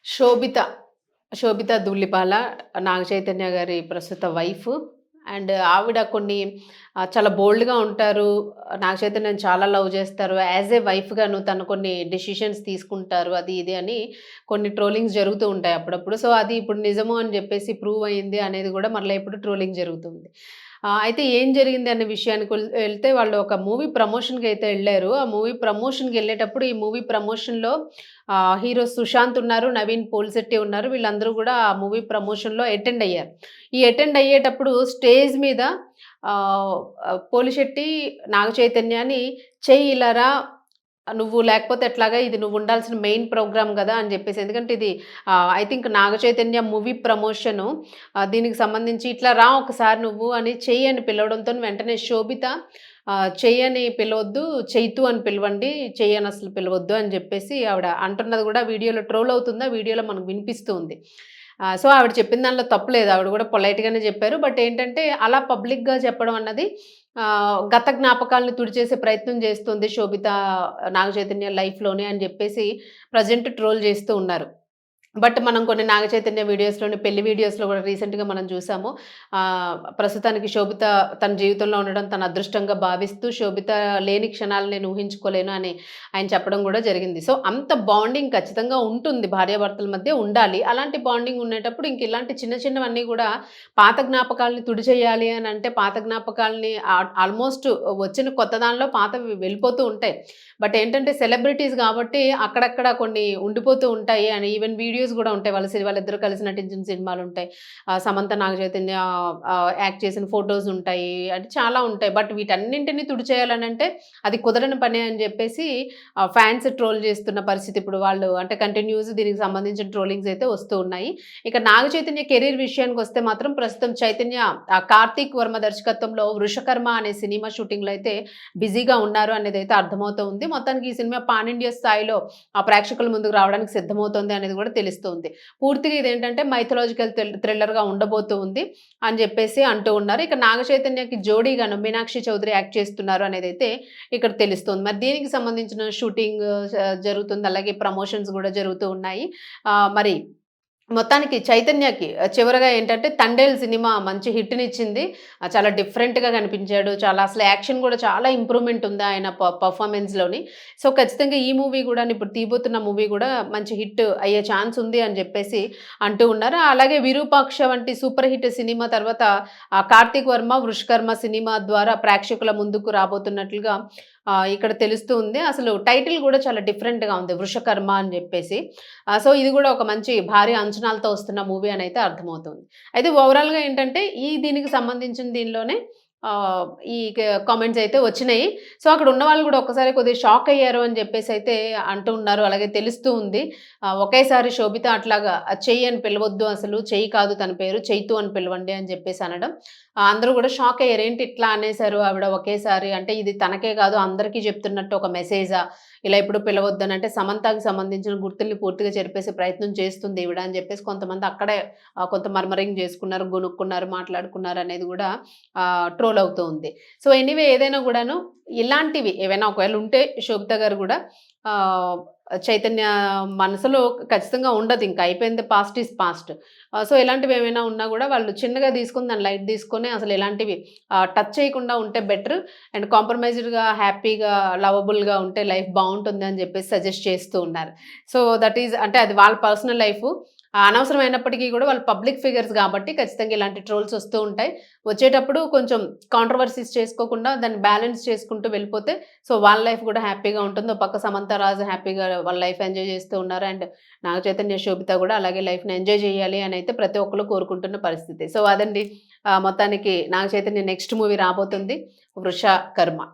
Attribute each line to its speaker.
Speaker 1: శోభిత. శోభిత ధూళిపాల నాగ చైతన్య గారి ప్రస్తుత wife. And ఆవిడ కొన్ని చాలా బోల్డ్‌గా ఉంటారు. నాగ చైతన్యని చాలా లవ్ చేస్తారు. యాస్ ఎ వైఫ్‌గాను తను కొన్ని డెసిషన్స్ తీసుకుంటారు. అది ఇది అని కొన్ని ట్రోలింగ్స్ జరుగుతూ ఉంటాయి అప్పుడప్పుడు. సో, అది ఇప్పుడు నిజము అని చెప్పేసి ప్రూవ్ అయింది అనేది కూడా మరలా ఇప్పుడు ట్రోలింగ్ జరుగుతుంది. అయితే ఏం జరిగింది అనే విషయానికి వెళ్తే వాళ్ళు ఒక మూవీ ప్రమోషన్‌కైతే ఎళ్లారు. ఆ మూవీ ప్రమోషన్‌కెళ్ళేటప్పుడు ఈ మూవీ ప్రమోషన్‌లో హీరో సుశాంత్ ఉన్నారు. నవీన్ పోలిశెట్టి ఉన్నారు. వీళ్ళందరూ గూడా ఆ మూవీ ప్రమోషన్‌లో అటెండ్ అయ్యారు. ఈ అటెండ్ అయ్యేటప్పుడు స్టేజ్ మీద పోలిశెట్టి నాగ చైతన్యని "చెయ్యి ఇలా రా, నువ్వు లేకపోతే ఎట్లాగా ఇది నువ్వు ఉండాల్సిన మెయిన్ ప్రోగ్రామ్ గదా!" అని జెప్పేసి. ఎందుకంటే ఇది I think Naga Chaitanya movie promotion. దీనికి సంబంధించి "ఇట్లా రా ఒకసారి నువ్వు" అని చెయ్యి అని పిలవడంతోని వెంటనే శోభిత చెయ్యి అని పిలవద్దు, చైతు అని పిలవండి, చెయ్యి అని అసలు పిలవద్దు అని జెప్పేసి ఆవిడ అంటున్నది గూడా వీడియోలో ట్రోల్ అవుతుంది. ఆ వీడియోలో మనకు వినిపిస్తూ ఉంది. సో, ఆవిడ చెప్పిన దానిలో తప్పు లేదు. ఆవిడ గూడా పొలైట్‌గానే జెప్పారు. బట్ ఏంటంటే అలా పబ్లిక్‌గా చెప్పడం అన్నది గత జ్ఞాపకాలను తుడిచేసే ప్రయత్నం జేస్తుంది శోభిత నాగ చైతన్య లైఫ్‌లోని అని జెప్పేసి ప్రెజెంట్ ట్రోల్ జేస్తూ ఉన్నారు. బట్ మనం కొన్ని నాగ చైతన్య వీడియోస్‌లోని పెళ్లి వీడియోస్‌లో గూడా రీసెంట్‌గా మనం చూసాము. ప్రస్తుతానికి శోభిత తన జీవితంలో ఉండడం తన అదృష్టంగా భావిస్తూ, శోభిత లేని క్షణాలు నేను ఊహించుకోలేను అని ఆయన చెప్పడం గూడా జరిగింది. సో, అంత బాండింగ్ ఖచ్చితంగా ఉంటుంది. భార్యాభర్తల మధ్య ఉండాలి. అలాంటి బాండింగ్ ఉండేటప్పుడు ఇంక ఇలాంటి చిన్న చిన్నవన్నీ గూడా పాత జ్ఞాపకాలని తుడిచేయాలి అనంటే పాత జ్ఞాపకాలని ఆల్‌మోస్ట్ వచ్చిన కొత్త దానిలో పాతవి వెళ్ళిపోతూ ఉంటాయి. బట్ ఏంటంటే సెలబ్రిటీస్ గాబట్టి అక్కడక్కడ కొన్ని ఉండిపోతూ ఉంటాయి. అండ్ ఈవెన్ వీడియోస్ గూడా ఉంటాయి. వాళ్ళిద్దరూ కలిసి నటించిన సినిమాలుంటాయి. సమంత, నాగ చైతన్య యాక్ట్ చేసిన ఫోటోస్ ఉంటాయి. అంటే చాలా ఉంటాయి. బట్ వీటన్నింటిని తుడిచేయాలనంటే అది కుదరని పనే అని జెప్పేసి ఫ్యాన్స్ ట్రోల్ చేస్తున్న పరిస్థితి ఇప్పుడు వాళ్ళు అంటే కంటిన్యూస్ దీనికి సంబంధించిన ట్రోలింగ్స్ అయితే వస్తూ ఉన్నాయి. ఇక నాగ చైతన్య కెరీర్ విషయానికొస్తే మాత్రం ప్రస్తుతం చైతన్య కార్తీక్ వర్మ దర్శకత్వంలో 'వృషకర్మ' అనే సినిమా షూటింగ్‌లో అయితే బిజీగా ఉన్నారు అనేదైతే అర్థమవుతూ ఉంది. మొత్తానికి ఈ సినిమా పాన్ ఇండియా స్థాయిలో ప్రేక్షకుల ముందుకు రావడానికి సిద్ధమవుతోంది అనేది కూడా తెలుస్తోంది. పూర్తిగా ఇదేంటంటే మైథలాజికల్ థ్రిల్లర్‌గా ఉండబోతూ ఉంది అని జెప్పేసి అంటూ ఉన్నారు. ఇక నాగ చైతన్యకి జోడీగాను మీనాక్షి చౌదరి యాక్ట్ చేస్తున్నారు అనేదైతే ఇక్కడ తెలుస్తోంది. మరి దీనికి సంబంధించిన షూటింగ్ జరుగుతుంది. అలాగే ప్రమోషన్స్ గూడా జరుగుతూ ఉన్నాయి. మరి మొత్తానికి చైతన్యకి చివరగా ఏంటంటే 'తండేల్' సినిమా మంచి హిట్‌నిచ్చింది. చాలా డిఫరెంట్‌గా కనిపించాడు. చాలా అసలు యాక్షన్ గూడా చాలా ఇంప్రూవ్‌మెంట్ ఉంది ఆయన పెర్ఫార్మన్స్‌లోని. సో, ఖచ్చితంగా ఈ మూవీ గూడాను ఇప్పుడు తీయబోతున్న మూవీ గూడా మంచి హిట్ అయ్యే ఛాన్స్ ఉంది అని జెప్పేసి అంటూ ఉన్నారు. అలాగే 'విరూపాక్ష' వంటి సూపర్ హిట్ సినిమా తర్వాత 'కార్తీక్ వర్మ వృషకర్మ' సినిమా ద్వారా ప్రేక్షకుల ముందుకు రాబోతున్నట్లుగా ఇక్కడ తెలుస్తూ ఉంది. అసలు టైటిల్ గూడా చాలా డిఫరెంట్‌గా ఉంది 'వృషకర్మ' అని జెప్పేసి. సో, ఇది గూడా ఒక మంచి భారీ అంచనాలతో వస్తున్న మూవీ అనైతే అర్థమవుతుంది. అయితే ఓవరాల్‌గా ఏంటంటే దీనికి సంబంధించిన దీనిలోనే ఈ కామెంట్స్ అయితే వచ్చినాయి. సో, అక్కడ ఉన్నవాళ్ళు గూడా ఒక్కసారి కొద్దిగా షాక్ అయ్యారు అని జెప్పేసైతే అంటూ ఉన్నారు. అలాగే తెలుస్తూ ఉంది. ఒకేసారి శోభిత అట్లాగా చెయ్యి అని పిలవద్దు అసలు. చెయ్యి కాదు తన పేరు. చైతు అని పిలవండి అని జెప్పేసి అనడం. అందరూ గూడా షాక్ అయ్యారు. ఏంటి ఇట్లా అనేసారు ఆవిడ ఒకేసారి. అంటే ఇది తనకే కాదు అందరికీ చెప్తున్నట్టు ఒక మెసేజా? ఇలా ఎప్పుడు పిలవద్దని అంటే సమంతకి సంబంధించిన గుర్తుల్ని పూర్తిగా చెరిపేసే ప్రయత్నం చేస్తుంది ఈవిడ అని జెప్పేసి కొంతమంది అక్కడే కొంత మర్మరింగ్ జేసుకున్నారు, గొనుక్కున్నారు, మాట్లాడుకున్నారు అనేది గూడా ట్రోల్ అవుతూ ఉంది. సో, ఎనీవే ఏదైనా గూడాను ఇలాంటివి ఏవైనా ఒకవేళ ఉంటే శోభిత గారు గూడా ఆహ్, చైతన్య మనసులో ఖచ్చితంగా ఉండదింక. అయిపోయింది పాస్ట్ ఈస్ పాస్ట్. సో, ఇలాంటివేమైనా ఉన్నా గూడా వాళ్ళు చిన్నగా తీసుకొని దాన్ని లైట్ తీసుకొని అసలు ఇలాంటివి టచ్ చేయకుండా ఉంటే బెటర్. అండ్ కాంప్రమైజ్డ్‌గా, హ్యాపీగా, లవబుల్‌గా ఉంటే లైఫ్ బావుంటుంది అని జెప్పేసి సజెస్ట్ చేస్తూ ఉన్నారు. సో, దట్ ఈజ్ అంటే అది వాళ్ళ పర్సనల్ లైఫు. అనవసరమైనప్పటికీ గూడా వాళ్ళు పబ్లిక్ ఫిగర్స్ గాబట్టి ఖచ్చితంగా ఇలాంటి ట్రోల్స్ వస్తూ ఉంటాయి. వచ్చేటప్పుడు కొంచెం కాంట్రోవర్సీస్ చేసుకోకుండా దాన్ని బ్యాలెన్స్ చేసుకుంటూ వెళ్ళిపోతే సో, వాళ్ళ లైఫ్ గూడా హ్యాపీగా ఉంటుంది. ఓ పక్క సమంత రాజు హ్యాపీగా వాళ్ళ లైఫ్ ఎంజాయ్ చేస్తూ ఉన్నారు. అండ్ నాగ చైతన్య, శోభిత గూడా అలాగే లైఫ్‌ని ఎంజాయ్ చేయాలి అనైతే ప్రతి ఒక్కళ్ళు కోరుకుంటున్న పరిస్థితి. సో, అదండి మొత్తానికి నాగ చైతన్య నెక్స్ట్ మూవీ రాబోతుంది 'వృషకర్మ'.